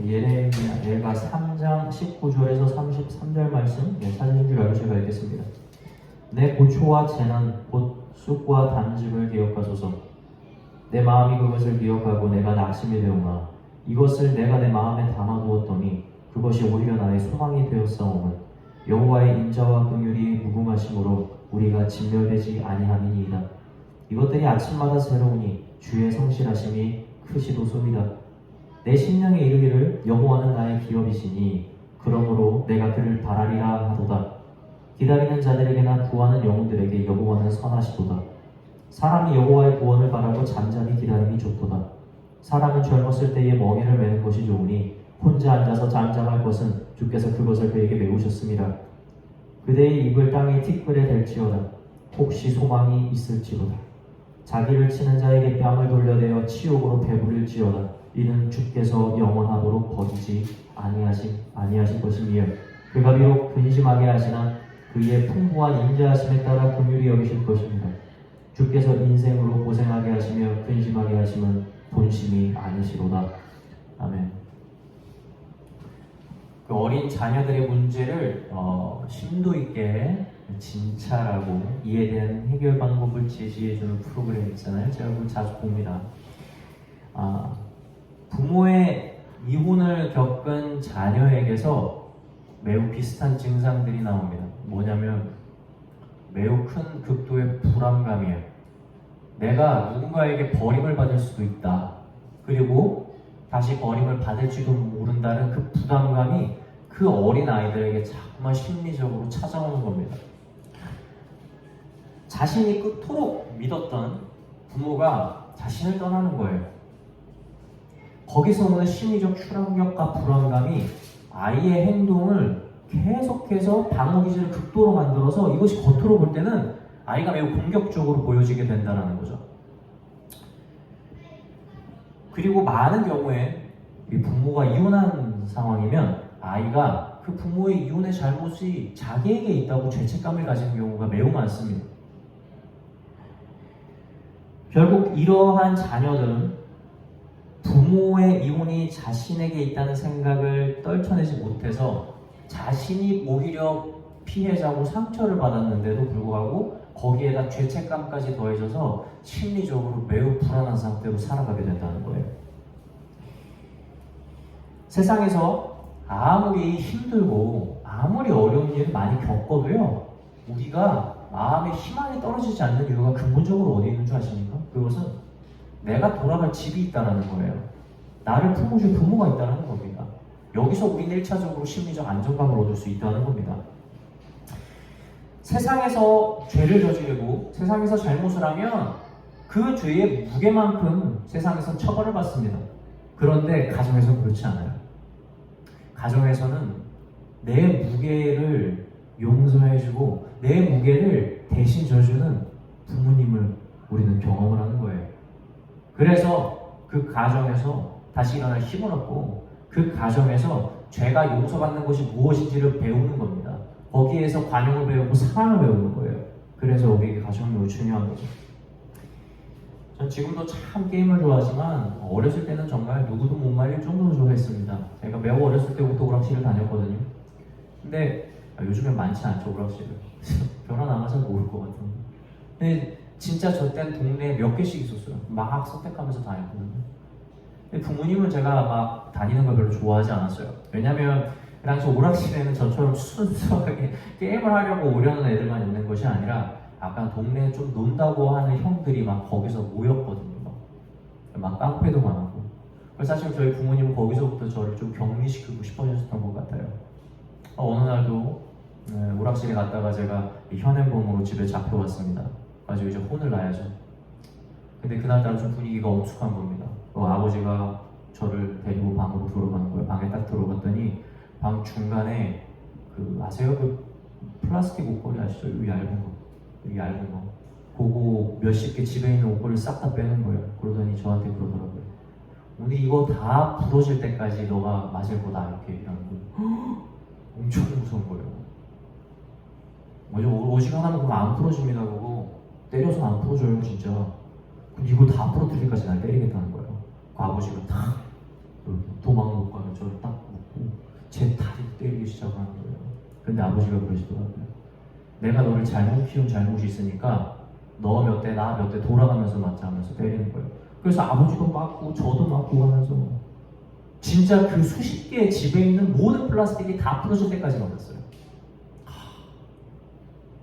예레미야 3장 19절에서 33절 말씀 찾으신 줄 알고 제가 읽겠습니다. 내 고초와 재난 곧 쑥과 단집을 기억하소서. 내 마음이 그것을 기억하고 내가 낙심이 되오나 이것을 내가 내 마음에 담아두었더니 그것이 오히려 나의 소망이 되었사오면 여호와의 인자와 긍휼이 무궁하심으로 우리가 진멸되지 아니함이니이다. 이것들이 아침마다 새로우니 주의 성실하심이 크시도소이다. 내 심령에 이르기를 여호와는 나의 기업이시니 그러므로 내가 그를 바라리라 하도다. 기다리는 자들에게나 구하는 영혼들에게 여호와는 선하시도다. 사람이 여호와의 구원을 바라고 잠잠히 기다림이 좋도다. 사람은 젊었을 때에 멍에를 매는 것이 좋으니 혼자 앉아서 잠잠할 것은 주께서 그것을 그에게 메우셨습니다. 그대의 입을 땅의 티끌에 댈지어다. 혹시 소망이 있을지로다. 자기를 치는 자에게 뺨을 돌려대어 치욕으로 배부릴지어다. 이는 주께서 영원하도록 버리지 아니하실 것이니요. 그가 비록 근심하게 하시나 그의 풍부한 인자하심에 따라 긍휼히 여기실 것입니다. 주께서 인생으로 고생하게 하시며 근심하게 하심은 본심이 아니시로다. 아멘. 그 어린 자녀들의 문제를 심도 있게 진찰하고 이에 대한 해결 방법을 제시해주는 프로그램 있잖아요. 제가 그걸 자주 봅니다. 부모의 이혼을 겪은 자녀에게서 매우 비슷한 증상들이 나옵니다. 뭐냐면 매우 큰 극도의 불안감이에요. 내가 누군가에게 버림을 받을 수도 있다. 그리고 다시 버림을 받을지도 모른다는 그 부담감이 그 어린 아이들에게 자꾸만 심리적으로 찾아오는 겁니다. 자신이 그토록 믿었던 부모가 자신을 떠나는 거예요. 거기서 오는 심리적 충격과 불안감이 아이의 행동을 계속해서 방어 기제를 극도로 만들어서 이것이 겉으로 볼 때는 아이가 매우 공격적으로 보여지게 된다는 거죠. 그리고 많은 경우에 이 부모가 이혼한 상황이면 아이가 그 부모의 이혼의 잘못이 자기에게 있다고 죄책감을 가지는 경우가 매우 많습니다. 결국 이러한 자녀들은 부모의 이혼이 자신에게 있다는 생각을 떨쳐내지 못해서 자신이 오히려 피해자고 상처를 받았는데도 불구하고 거기에다 죄책감까지 더해져서 심리적으로 매우 불안한 상태로 살아가게 된다는 거예요. 세상에서 아무리 힘들고 아무리 어려운 일을 많이 겪어도요, 우리가 마음의 희망이 떨어지지 않는 이유가 근본적으로 어디 있는 줄 아십니까? 그것은 내가 돌아갈 집이 있다는 거예요. 나를 품어줄 부모가 있다는 겁니다. 여기서 우리는 1차적으로 심리적 안정감을 얻을 수 있다는 겁니다. 세상에서 죄를 저지르고 세상에서 잘못을 하면 그 죄의 무게만큼 세상에서 처벌을 받습니다. 그런데 가정에서는 그렇지 않아요. 가정에서는 내 무게를 용서해주고 내 무게를 대신 져주는 부모님을 우리는 경험을 하는 거예요. 그래서 그 가정에서 다시 일어날 힘을 얻고 그 가정에서 죄가 용서받는 것이 무엇인지를 배우는 겁니다. 거기에서 관용을 배우고 사랑을 배우는 거예요. 그래서 우리에게 가정이 매우 중요한 거죠. 전 지금도 참 게임을 좋아하지만 어렸을 때는 정말 누구도 못 말릴 정도로 좋아했습니다. 제가 매우 어렸을 때부터 오락실을 다녔거든요. 근데 요즘엔 많지 않죠, 오락실을. 별로 나가서 모를 것 같은데. 근데 진짜 저 땐 동네에 몇 개씩 있었어요. 막 선택하면서 다녔거든요. 근데 부모님은 제가 막 다니는 걸 별로 좋아하지 않았어요. 왜냐면 그 당시 오락실에는 저처럼 순수하게 게임을 하려고 오려는 애들만 있는 것이 아니라 약간 동네에 좀 논다고 하는 형들이 막 거기서 모였거든요. 막 깡패도 많았고. 그래서 사실 저희 부모님은 거기서부터 저를 좀 격리시키고 싶어졌던 것 같아요. 어느 날도 오락실에 갔다가 제가 현행범으로 집에 잡혀왔습니다. 가지고 이제 혼을 나야죠. 근데 그날따라 좀 분위기가 엄숙한 겁니다. 아버지가 저를 데리고 방으로 들어가는 거예요. 방에 딱 들어갔더니 방 중간에 아세요? 그 플라스틱 옷걸이 아시죠? 이 얇은 거. 이 얇은 거. 그거 몇십 개 집에 있는 옷걸이를 싹 다 빼는 거예요. 그러더니 저한테 그러더라고요. 우리 이거 다 부러질 때까지 너가 맞을 거다. 이렇게 얘기하는 거예요. 엄청 무서운 거예요. 뭐죠? 어지간하면 그거 안 풀어집니다. 그거 때려서 안 풀어줘요, 진짜. 근데 이거 다 풀어뜨릴 때까지 날 때리겠다는 거예요. 그 아버지가 다 돈 도망 못 가면 저를 딱 묶고 제 다리를 때리기 시작하는 거예요. 근데 아버지가 그러시더라고요. 내가 너를 잘못 키운 잘못이 있으니까 너 몇 대, 나 몇 대 돌아가면서 맞자 하면서 때리는 거예요. 그래서 아버지도 맞고 저도 맞고 하면서 진짜 그 수십 개의 집에 있는 모든 플라스틱이 다 부러질 때까지 맞았어요.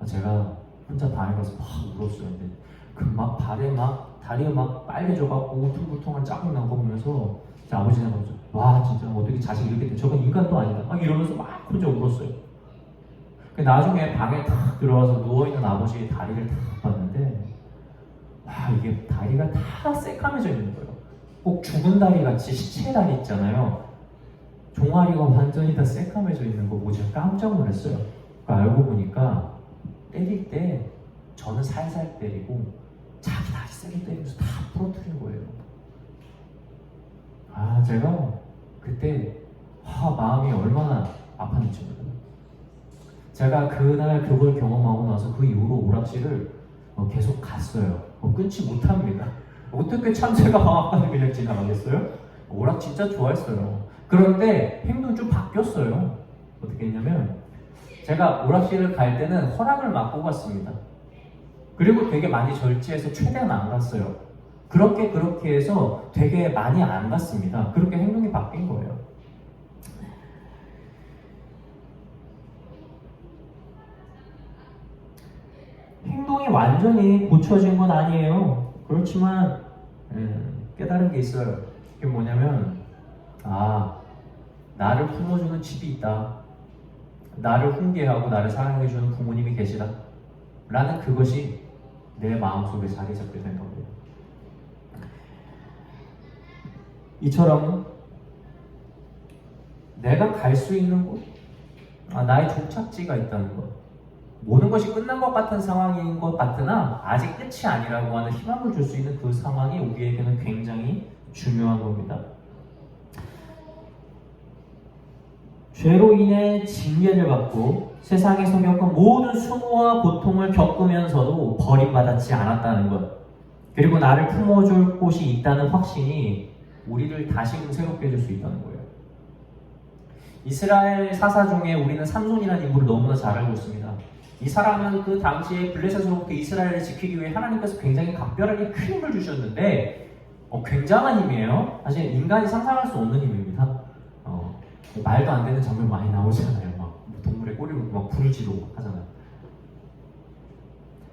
제가 혼자 방에 가서 막 울었어요. 근데 그 막 발에 막 다리가 막 빨개져갖고 울퉁불퉁한 자국 난 거 보면서 아버지가 그러죠. 와 진짜 어떻게 자식이 이렇게 돼? 저건 인간도 아니다. 막 이러면서 막 혼자 울었어요. 나중에 방에 탁 들어와서 누워있는 아버지의 다리를 탁 봤는데 와 이게 다리가 다 새까매져 있는 거예요. 꼭 죽은 다리 같이 시체 다리 있잖아요. 종아리가 완전히 다 새까매져 있는 거 보고 제가 깜짝 놀랐어요. 알고 보니까 때릴 때 저는 살살 때리고 자기 다리 세게 때리면서 다 부러뜨린 거예요. 제가 그때 마음이 얼마나 아팠는지 몰라요. 제가 그날 그걸 경험하고 나서 그 이후로 오락실을 계속 갔어요. 끊지 못합니다. 어떻게 참새가 방앗간을 그냥 지나가겠어요? 오락 진짜 좋아했어요. 그런데 행동이 좀 바뀌었어요. 어떻게 했냐면 제가 오락실을 갈 때는 허락을 받고 갔습니다. 그리고 되게 많이 절제해서 최대한 안 갔어요. 그렇게 해서 되게 많이 안 갔습니다. 그렇게 행동이 바뀐 거예요. 행동이 완전히 고쳐진 건 아니에요. 그렇지만 깨달은 게 있어요. 그게 뭐냐면 나를 품어주는 집이 있다. 나를 훈계하고 나를 사랑해주는 부모님이 계시다. 라는 그것이 내 마음속에 자리 잡게 된 겁니다. 이처럼 내가 갈 수 있는 곳, 나의 종착지가 있다는 것, 모든 것이 끝난 것 같은 상황인 것 같으나 아직 끝이 아니라고 하는 희망을 줄 수 있는 그 상황이 우리에게는 굉장히 중요한 겁니다. 죄로 인해 징계를 받고 세상에서 겪은 모든 수모와 고통을 겪으면서도 버림받았지 않았다는 것, 그리고 나를 품어줄 곳이 있다는 확신이 우리를 다시금 새롭게 해줄 수 있다는 거예요. 이스라엘 사사 중에 우리는 삼손이라는 인물을 너무나 잘 알고 있습니다. 이 사람은 그 당시에 블레셋으로부터 이스라엘을 지키기 위해 하나님께서 굉장히 각별하게 큰 힘을 주셨는데 굉장한 힘이에요. 사실 인간이 상상할 수 없는 힘입니다. 말도 안 되는 장면 많이 나오잖아요. 막 동물의 꼬리를 막 부르지로 하잖아요.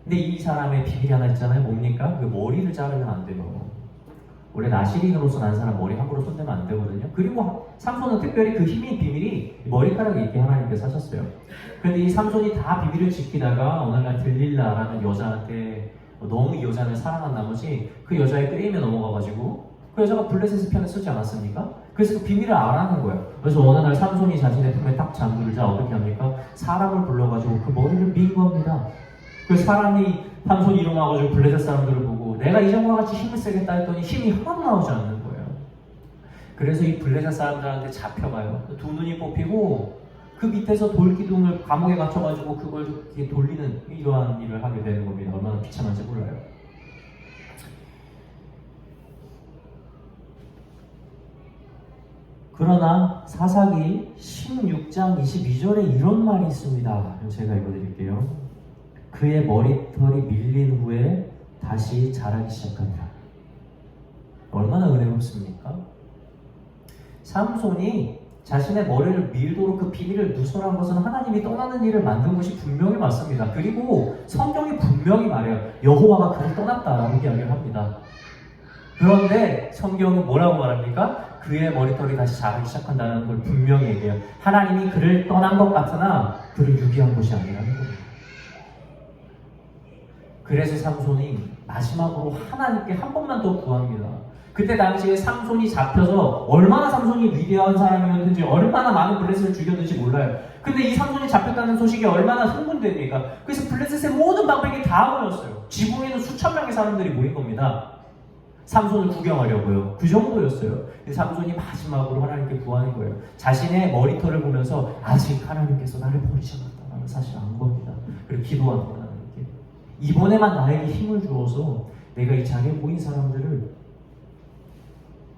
근데 이 사람의 비밀이 하나 있잖아요. 뭡니까? 그 머리를 자르면 안 돼요. 원래 나시린으로서 난 사람 머리 함부로 손대면 안 되거든요. 그리고 삼손은 특별히 그 힘의 비밀이 머리카락에 있게 하나님께서 하셨어요. 그런데 이 삼손이 다 비밀을 지키다가 어느 날 들릴라라는 여자한테 너무 이 여자를 사랑한 나머지 그 여자의 꾀임에 넘어가가지고 그 여자가 블레셋의 편에 서지 않았습니까? 그래서 그 비밀을 알아낸 거예요. 그래서 어느 날 삼손이 자신의 품에 딱 잠들자 어떻게 합니까? 사람을 불러가지고 그 머리를 민 겁니다. 그 사람이 삼손이 일어나가지고 블레셋 사람들을 보고 내가 이전과 같이 힘을 쓰겠다 했더니 힘이 하나도 나오지 않는 거예요. 그래서 이 블레셋 사람들한테 잡혀가요. 두 눈이 뽑히고 그 밑에서 돌기둥을 감옥에 갇혀가지고 그걸 이렇게 돌리는 이러한 일을 하게 되는 겁니다. 얼마나 비참한지 몰라요. 그러나 사사기 16장 22절에 이런 말이 있습니다. 제가 읽어드릴게요. 그의 머리털이 밀린 후에 다시 자라기 시작합니다. 얼마나 은혜롭습니까? 삼손이 자신의 머리를 밀도록 그 비밀을 누설한 것은 하나님이 떠나는 일을 만든 것이 분명히 맞습니다. 그리고 성경이 분명히 말해요. 여호와가 그를 떠났다라고 이야기를 합니다. 그런데 성경은 뭐라고 말합니까? 그의 머리털이 다시 자라기 시작한다는 걸 분명히 얘기해요. 하나님이 그를 떠난 것 같으나 그를 유기한 것이 아니라는 겁니다. 그래서 삼손이 마지막으로 하나님께 한 번만 더 구합니다. 그때 당시에 삼손이 잡혀서 얼마나 삼손이 위대한 사람이었는지 얼마나 많은 블레셋을 죽였는지 몰라요. 근데 이 삼손이 잡혔다는 소식이 얼마나 흥분됩니까? 그래서 블레셋의 모든 방백이 다 모였어요. 지붕에는 수천 명의 사람들이 모인 겁니다. 삼손을 구경하려고요. 그 정도였어요. 삼손이 마지막으로 하나님께 구하는 거예요. 자신의 머리털을 보면서 아직 하나님께서 나를 버리지 않았다는 사실을 안 겁니다. 그리고 기도하는 거예요. 이번에만 나에게 힘을 주어서 내가 이 자리에 모인 사람들을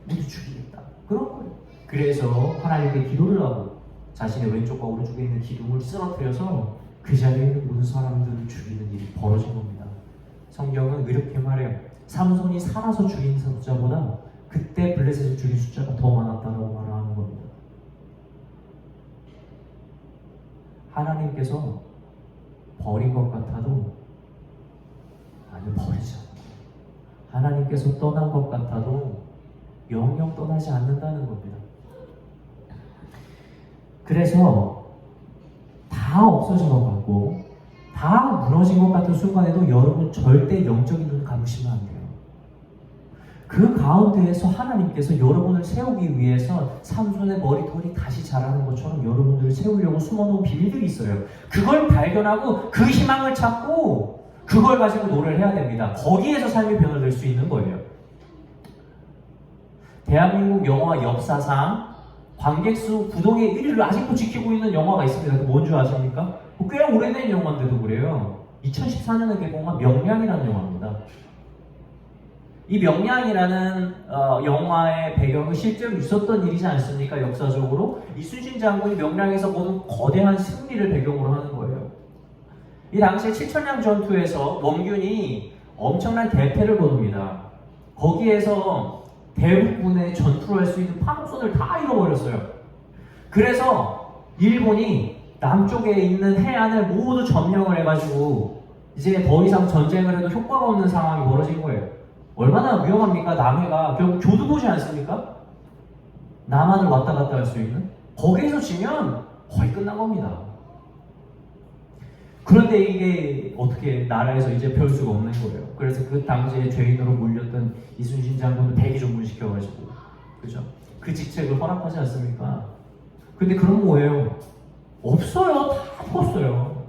모두 죽이겠다. 그런 거예요. 그래서 하나님께 기도를 하고 자신의 왼쪽과 오른쪽에 있는 기둥을 쓰러뜨려서 그 자리에 있는 모든 사람들을 죽이는 일이 벌어진 겁니다. 성경은 이렇게 말해요. 삼손이 살아서 죽인 숫자보다 그때 블레셋을 죽인 숫자가 더 많았다고 말하는 겁니다. 하나님께서 버린 것 같아도 아니 버리지 않아요. 하나님께서 떠난 것 같아도 영영 떠나지 않는다는 겁니다. 그래서 다 없어진 것 같고 다 무너진 것 같은 순간에도 여러분 절대 영적인 눈 감으시면 안 돼요. 그 가운데에서 하나님께서 여러분을 세우기 위해서 삼손의 머리털이 다시 자라는 것처럼 여러분들을 세우려고 숨어놓은 비밀들이 있어요. 그걸 발견하고 그 희망을 찾고 그걸 가지고 노래를 해야 됩니다. 거기에서 삶이 변화될 수 있는 거예요. 대한민국 영화 역사상 관객수 부동의 1위를 아직도 지키고 있는 영화가 있습니다. 그 뭔 줄 아십니까? 꽤 오래된 영화인데도 그래요. 2014년에 개봉한 명량이라는 영화입니다. 이 명량이라는 영화의 배경은 실제로 있었던 일이지 않습니까? 역사적으로 이순신 장군이 명량에서 거둔 거대한 승리를 배경으로 하는 거예요. 이 당시에 칠천량 전투에서 원균이 엄청난 대패를 거둡니다. 거기에서 대부분의 전투를 할 수 있는 파동선을 다 잃어버렸어요. 그래서 일본이 남쪽에 있는 해안을 모두 점령을 해가지고 이제 더 이상 전쟁을 해도 효과가 없는 상황이 벌어진 거예요. 얼마나 위험합니까? 남해가 결국 교두보지 않습니까? 남한을 왔다 갔다 할 수 있는? 거기에서 지면 거의 끝난 겁니다. 그런데 이게 어떻게 나라에서 이제 별 수가 없는 거예요. 그래서 그 당시에 죄인으로 몰렸던 이순신 장군을 대기종군시켜가지고, 그죠? 그 직책을 허락하지 않습니까? 근데 그럼 뭐예요? 없어요. 다 죽었어요.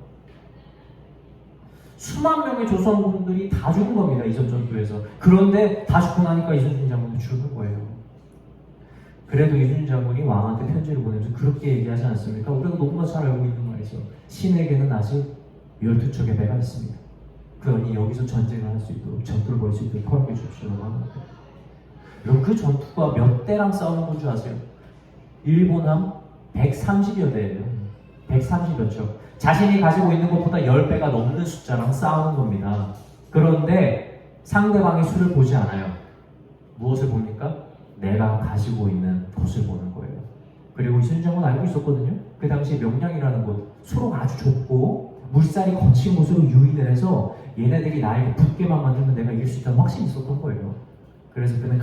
수만 명의 조선군들이 다 죽은 겁니다. 이전 전투에서. 그런데 다 죽고 나니까 이순신 장군도 죽은 거예요. 그래도 이순신 장군이 왕한테 편지를 보내면서 그렇게 얘기하지 않습니까? 우리가 너무나 잘 알고 있는 말이죠. 신에게는 아직 12척의 배가 있습니다. 그러니 여기서 전쟁을 할 수 있도록, 전투를 벌일 수 있도록 허락해 주십시오라고 하는 거예요. 여러분, 그 전투가 몇 대랑 싸우는 건 줄 아세요? 일본함 130여 대예요. 130여 척. 자신이 가지고 있는 것보다 10배가 넘는 숫자랑 싸우는 겁니다. 그런데 상대방의 수를 보지 않아요. 무엇을 봅니까? 내가 가지고 있는 것을 보는 거예요. 그리고 이순신장군은 알고 있었거든요. 그 당시에 명량이라는 곳, 수로가 아주 좁고 물살이 거친 곳으로 유인을 해서 얘네들이 나에게 붙게만 만들면 내가 이길 수 있다는 확신이 있었던 거예요. 그래서 그는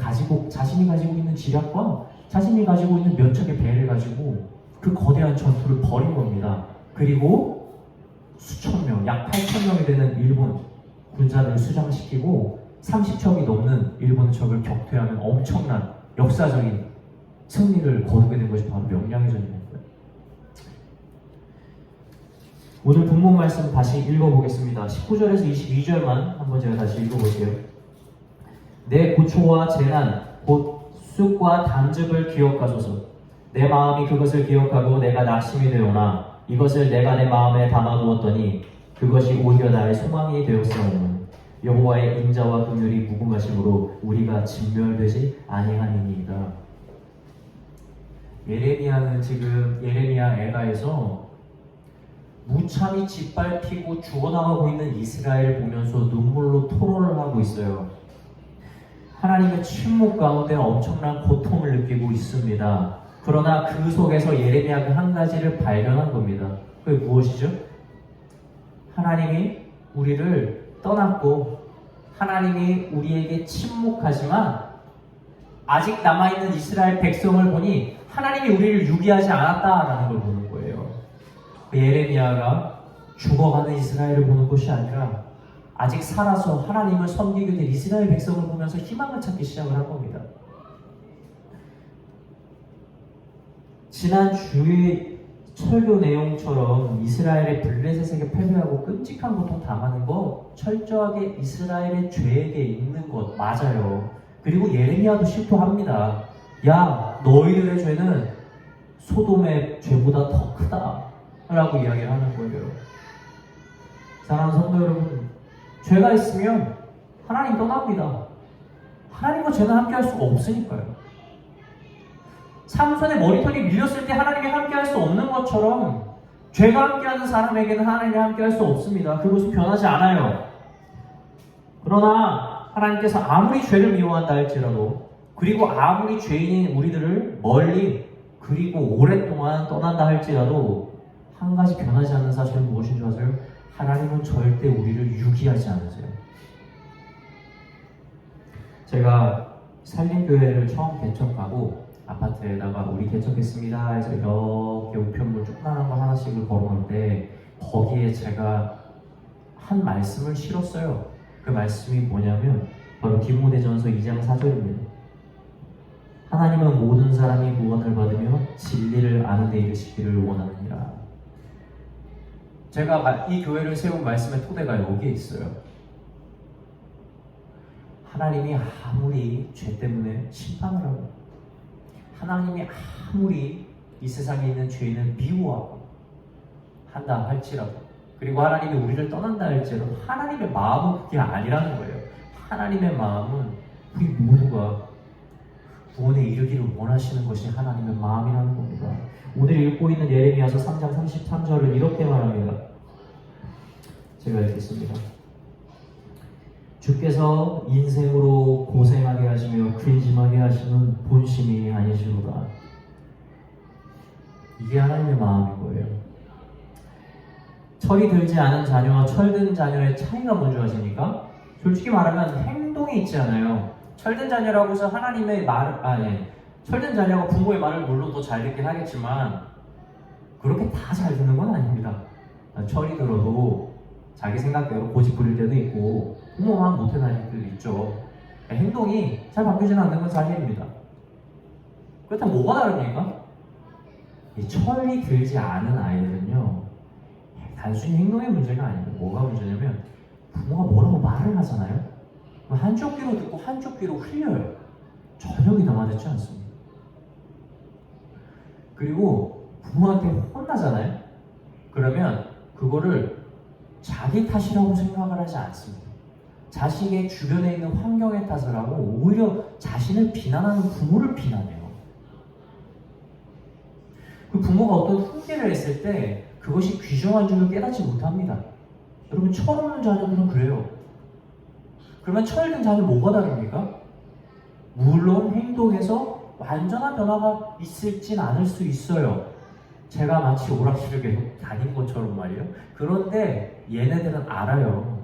자신이 가지고 있는 지략과 자신이 가지고 있는 몇 척의 배를 가지고 그 거대한 전투를 벌인 겁니다. 그리고 수천 명, 약 8천 명이 되는 일본 군사들을 수장시키고 30척이 넘는 일본의 적을 격퇴하는 엄청난 역사적인 승리를 거두게 된 것이 바로 명량의 전쟁이었어요. 오늘 본문 말씀 다시 읽어보겠습니다. 19절에서 22절만 한번 제가 다시 읽어볼게요. 내 고초와 재난, 곧 쑥과 단즙을 기억하소서. 내 마음이 그것을 기억하고 내가 낙심이 되오나 이것을 내가 내 마음에 담아두었더니 그것이 오히려 나의 소망이 되었사오니 여호와의 인자와 긍휼이 무궁하심으로 우리가 진멸되지 아니하니이다. 예레미야는 지금 예레미야 애가에서 무참히 짓밟히고 죽어나가고 있는 이스라엘을 보면서 눈물로 토로를 하고 있어요. 하나님의 침묵 가운데 엄청난 고통을 느끼고 있습니다. 그러나 그 속에서 예레미야가 한 가지를 발견한 겁니다. 그게 무엇이죠? 하나님이 우리를 떠났고 하나님이 우리에게 침묵하지만 아직 남아있는 이스라엘 백성을 보니 하나님이 우리를 유기하지 않았다라는 걸 보는 거예요. 예레미야가 죽어가는 이스라엘을 보는 것이 아니라 아직 살아서 하나님을 섬기게 된 이스라엘 백성을 보면서 희망을 찾기 시작을 한 겁니다. 지난 주의 설교 내용처럼 이스라엘의 블레셋에게 패배하고 끔찍한 고통 당하는 거 철저하게 이스라엘의 죄에게 있는 것 맞아요. 그리고 예레미야도 실토합니다. 야, 너희들의 죄는 소돔의 죄보다 더 크다 라고 이야기를 하는 거예요. 사랑하는 성도 여러분, 죄가 있으면 하나님 떠납니다. 하나님과 죄는 함께 할 수가 없으니까요. 삼손의 머리털이 밀렸을 때 하나님이 함께할 수 없는 것처럼 죄가 함께하는 사람에게는 하나님이 함께할 수 없습니다. 그것은 변하지 않아요. 그러나 하나님께서 아무리 죄를 미워한다 할지라도, 그리고 아무리 죄인인 우리들을 멀리 그리고 오랫동안 떠난다 할지라도 한 가지 변하지 않는 사실은 무엇인 줄 아세요? 하나님은 절대 우리를 유기하지 않으세요. 제가 산림교회를 처음 개척하고 아파트에다가 우리 개척했습니다 해서 이렇게 우편물 조그만한 거 하나씩을 걸어놓는데 거기에 제가 한 말씀을 실었어요. 그 말씀이 뭐냐면 바로 디모데전서 2장 4절입니다. 하나님은 모든 사람이 구원을 받으며 진리를 아는 데 이르시기를 원하느니라. 제가 이 교회를 세운 말씀의 토대가 여기에 있어요. 하나님이 아무리 죄 때문에 심판을 하고, 하나님이 아무리 이 세상에 있는 죄인을 미워하고 한다 할지라도, 그리고 하나님이 우리를 떠난다 할지라도 하나님의 마음은 그게 아니라는 거예요. 하나님의 마음은 우리 모두가 구원에 이르기를 원하시는 것이 하나님의 마음이라는 겁니다. 오늘 읽고 있는 예레미야서 3장 33절은 이렇게 말합니다. 제가 읽겠습니다. 주께서 인생으로 고생하게 하시며 근심하게 하시는 본심이 아니시로다. 이게 하나님의 마음인 거예요. 철이 들지 않은 자녀와 철든 자녀의 차이가 뭔지 아십니까? 솔직히 말하면 행동이 있지 않아요. 철든 자녀라고 해서 하나님의 철든 자녀가 부모의 말을 물론 더 잘 듣긴 하겠지만 그렇게 다 잘 듣는 건 아닙니다. 철이 들어도 자기 생각대로 고집 부릴 때도 있고 부모만 못해 다닐 때도 있죠. 행동이 잘 바뀌지는 않는 건 사실입니다. 그렇다면 뭐가 다릅니까? 이 철이 들지 않은 아이들은요, 단순히 행동의 문제가 아닙니다. 뭐가 문제냐면 부모가 뭐라고 말을 하잖아요. 한쪽 귀로 듣고 한쪽 귀로 흘려요. 전혀 귀담아 듣지 않습니다. 그리고 부모한테 혼나잖아요. 그러면 그거를 자기 탓이라고 생각을 하지 않습니다. 자식의 주변에 있는 환경의 탓을 하고 오히려 자신을 비난하는 부모를 비난해요. 그 부모가 어떤 훈계를 했을 때 그것이 귀중한 줄을 깨닫지 못합니다. 여러분, 철없는 자녀들은 그래요. 그러면 철든 자녀 뭐가 다릅니까? 물론 행동에서 완전한 변화가 있을진 않을 수 있어요. 제가 마치 오락실을 계속 다닌 것처럼 말이에요. 그런데 얘네들은 알아요.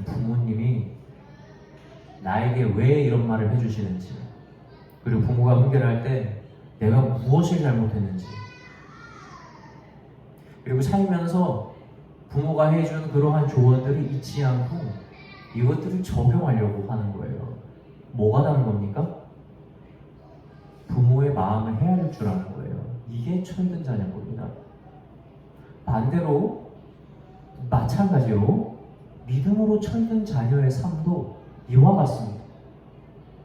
부모님이 나에게 왜 이런 말을 해주시는지, 그리고 부모가 훈계를 할 때 내가 무엇을 잘못했는지, 그리고 살면서 부모가 해준 그러한 조언들을 잊지 않고 이것들을 적용하려고 하는 거예요. 뭐가 다른 겁니까? 부모의 마음을 헤아릴 줄 아는 거예요. 이게 철든 자녀인 겁니다. 반대로 마찬가지로 믿음으로 철든 자녀의 삶도 이와 같습니다.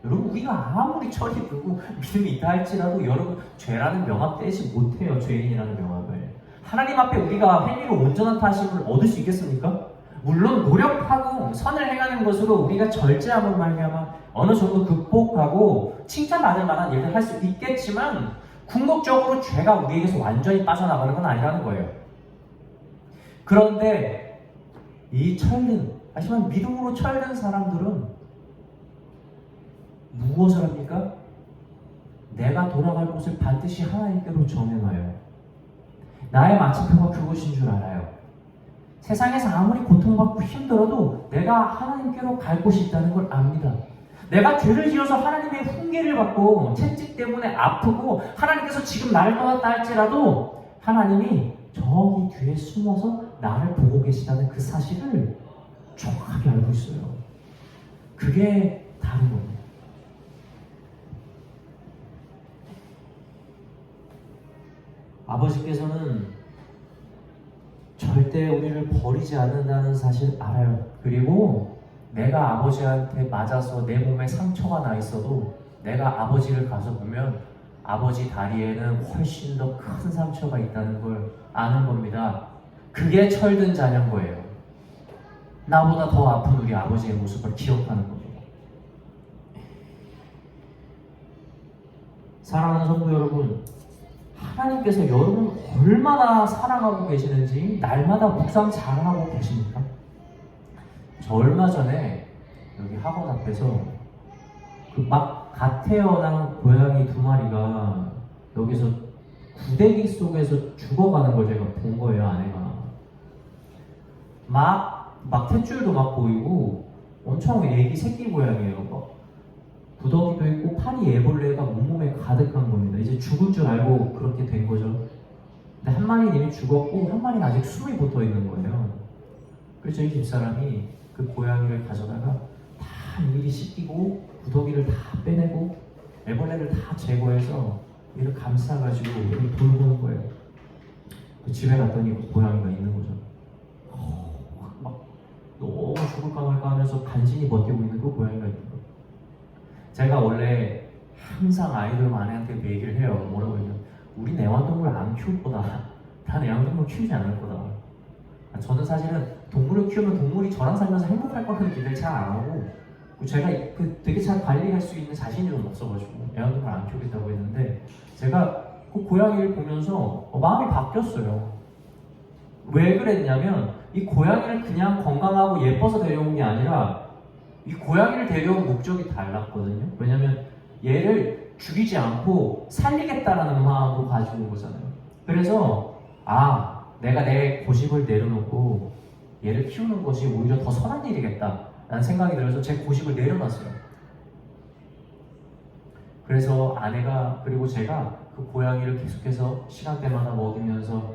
여러분, 우리가 아무리 철이 들고 믿음이 있다 할지라도 여러분, 죄라는 명함 떼지 못해요. 죄인이라는 명함을. 하나님 앞에 우리가 행위로 온전한 타심을 얻을 수 있겠습니까? 물론 노력하고 선을 행하는 것으로 우리가 절제함을 말미암아 어느 정도 극복하고 칭찬받을 만한 일을 할 수 있겠지만 궁극적으로 죄가 우리에게서 완전히 빠져나가는 건 아니라는 거예요. 그런데 이 철든, 하지만 믿음으로 철든 사람들은 무엇을 합니까? 내가 돌아갈 곳을 반드시 하나님께로 정해놔요. 나의 마침표가 그것인 줄 알아요. 세상에서 아무리 고통받고 힘들어도 내가 하나님께로 갈 곳이 있다는 걸 압니다. 내가 죄를 지어서 하나님의 훈계를 받고 채찍 때문에 아프고 하나님께서 지금 나를 떠났다 할지라도 하나님이 저기 뒤에 숨어서 나를 보고 계시다는 그 사실을 정확하게 알고 있어요. 그게 다른 겁니다. 아버지께서는 절대 우리를 버리지 않는다는 사실 알아요. 그리고 내가 아버지한테 맞아서 내 몸에 상처가 나 있어도 내가 아버지를 가서 보면 아버지 다리에는 훨씬 더 큰 상처가 있다는 걸 아는 겁니다. 그게 철든 자녀인 거예요. 나보다 더 아픈 우리 아버지의 모습을 기억하는 겁니다. 사랑하는 성도 여러분, 하나님께서 여러분 얼마나 사랑하고 계시는지 날마다 묵상 잘하고 계십니까? 저 얼마 전에 여기 학원 앞에서 그 막 갓 태어난 고양이 2마리가 여기서 구데기 속에서 죽어가는 걸 제가 본 거예요. 아내가 막 탯줄도 막 보이고 엄청 애기 새끼 고양이에요. 막 구더기도 있고 파리 애벌레가 온몸에 가득한 겁니다. 이제 죽을 줄 알고 그렇게 된 거죠. 근데 한 마리는 이미 죽었고 한 마리는 아직 숨이 붙어 있는 거예요. 그래서 이 집사람이 그 고양이를 가져다가 다 일일이 씻기고 구더기를 다 빼내고 애벌레를 다 제거해서 얘를 감싸가지고 얘를 돌보는 거예요. 집에 갔더니 그 고양이가 있는 거죠. 막 너무 죽을까 말까 하면서 간신히 버티고 있는 그 고양이가 있는 거예요. 제가 원래 항상 아이들 아내한테 그 얘기를 해요. 뭐라고 하냐면 우린 애완동물 안 키울 거다. 난 애완동물 키우지 않을 거다. 저는 사실은 동물을 키우면 동물이 저랑 살면서 행복할 거라는 기대를 잘 안 하고 제가 되게 잘 관리할 수 있는 자신이 좀 없어가지고 애완동물 안 키우겠다고 했는데 제가 그 고양이를 보면서 마음이 바뀌었어요. 왜 그랬냐면 이 고양이를 그냥 건강하고 예뻐서 데려온 게 아니라 이 고양이를 데려온 목적이 달랐거든요. 왜냐면 얘를 죽이지 않고 살리겠다라는 마음으로 가지고 온 거잖아요. 그래서 내가 내 고집을 내려놓고 얘를 키우는 것이 오히려 더 선한 일이겠다 라는 생각이 들어서 제 고집을 내려놨어요. 그래서 아내가 그리고 제가 그 고양이를 계속해서 시간대마다 먹이면서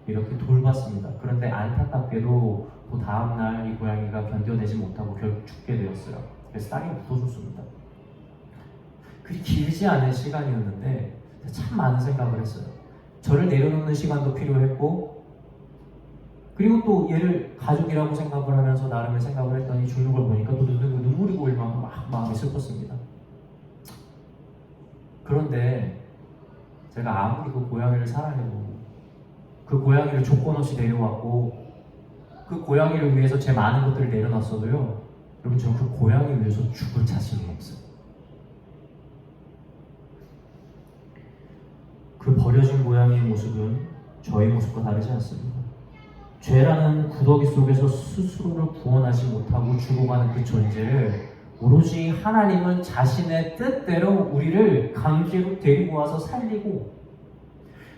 이렇게 돌봤습니다. 그런데 안타깝게도 그 다음날 이 고양이가 견뎌내지 못하고 결국 죽게 되었어요. 그래서 딸이 묻어줬습니다. 그리 길지 않은 시간이었는데 참 많은 생각을 했어요. 저를 내려놓는 시간도 필요했고 그리고 또 얘를 가족이라고 생각을 하면서 나름의 생각을 했더니 죽는 걸 보니까 또 눈물이 고일 만큼 막 마음이 슬펐습니다. 그런데 제가 아무리 그 고양이를 사랑해도 그 고양이를 조건 없이 데려왔고 그 고양이를 위해서 제 많은 것들을 내려놨어도요, 여러분 저는 그 고양이를 위해서 죽을 자신이 없어요. 그 버려진 고양이의 모습은 저희 모습과 다르지 않습니다. 죄라는 구더기 속에서 스스로를 구원하지 못하고 죽어가는 그 존재를 오로지 하나님은 자신의 뜻대로 우리를 강제로 데리고 와서 살리고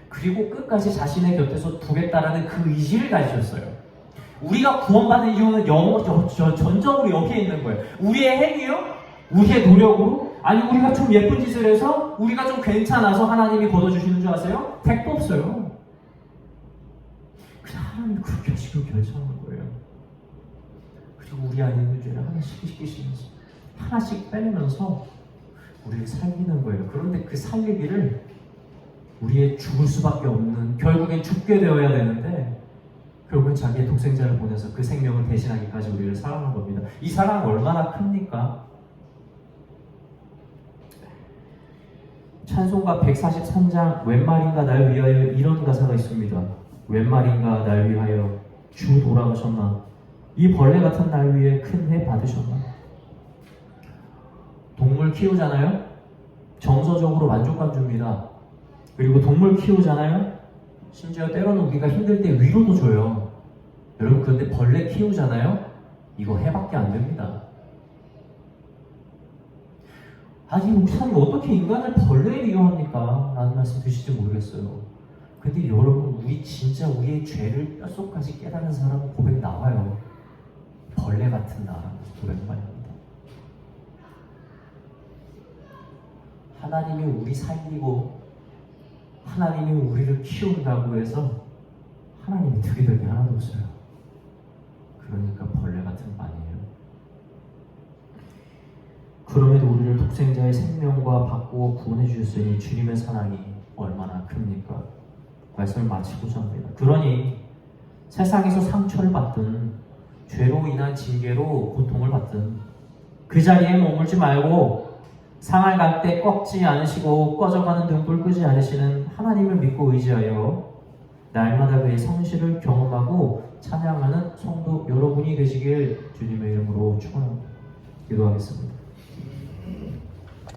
그리고 끝까지 자신의 곁에서 두겠다라는 그 의지를 가지셨어요. 우리가 구원받는 이유는 전적으로 여기에 있는 거예요. 우리의 행위요? 우리의 노력으로? 아니 우리가 좀 예쁜 짓을 해서 우리가 좀 괜찮아서 하나님이 걷어주시는 줄 아세요? 택도 없어요. 그냥 하나님이 그렇게 하시고 결정한 거예요. 그리고 우리 안에 있는 죄를 하나씩 빼내면서 우리를 살리는 거예요. 그런데 그 살리기를 우리의 죽을 수밖에 없는, 결국엔 죽게 되어야 되는데 결국엔 자기의 독생자를 보내서 그 생명을 대신하기까지 우리를 사랑한 겁니다. 이 사랑은 얼마나 큽니까? 찬송가 143장 웬 말인가 날 위하여 이런 가사가 있습니다. 웬 말인가 날 위하여 주 돌아가셨나, 이 벌레 같은 날 위해 큰 해 받으셨나. 동물 키우잖아요? 정서적으로 만족감 줍니다. 그리고 동물 키우잖아요? 심지어 때로는 우리가 힘들 때 위로도 줘요. 여러분 그런데 벌레 키우잖아요? 이거 해밖에 안 됩니다. 아니 목사님 어떻게 인간을 벌레에 비유합니까? 라는 말씀 드실지 모르겠어요. 근데 여러분 우리 진짜 우리의 죄를 뼛속까지 깨달은 사람은 고백 나와요. 벌레 같은 나라는 고백 많이 합니다. 하나님이 우리 살리고 하나님이 우리를 키운다고 해서 하나님이 득이 될 게 하나도 없어요. 그러니까 벌레 같은 거 아니에요. 그럼에도 우리를 독생자의 생명과 바꾸어 구원해 주셨으니 주님의 사랑이 얼마나 큽니까? 말씀을 마치고자 합니다. 그러니 세상에서 상처를 받든 죄로 인한 징계로 고통을 받든 그 자리에 머물지 말고 상할 갈 때 꺾지 않으시고 꺼져가는 등불 끄지 않으시는 하나님을 믿고 의지하여 날마다 그의 성실을 경험하고 찬양하는 성도 여러분이 되시길 주님의 이름으로 축원합니다. 기도하겠습니다.